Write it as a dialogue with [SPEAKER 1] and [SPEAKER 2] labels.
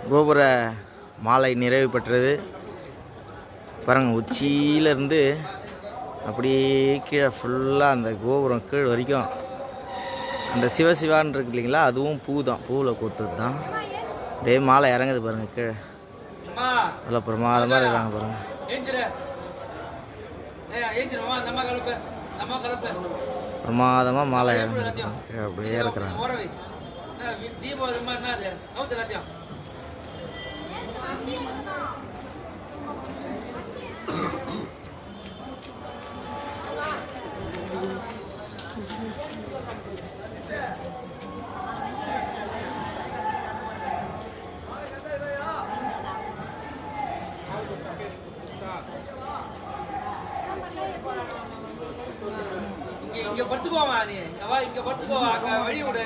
[SPEAKER 1] கோபுர மாலை நிறைவு பெற்றது. பாருங்கள், உச்சியிலேருந்து அப்படியே கீழே ஃபுல்லாக அந்த கோபுரம் கீழே வரைக்கும் அந்த சிவசிவான்னு இருக்கு இல்லைங்களா, அதுவும் பூ தான், பூவில் கொடுத்தது தான். அப்படியே மாலை இறங்குது பாருங்கள் கீழே, நல்லா பிரமாதமாக இருக்காங்க பாருங்கள். பிரமாதமாக மாலை இறங்குது, அப்படியே இருக்கிறாங்க.
[SPEAKER 2] இங்க படுத்துக்கோவா நீ, இங்க படுத்துக்கோவா, வழி விடு.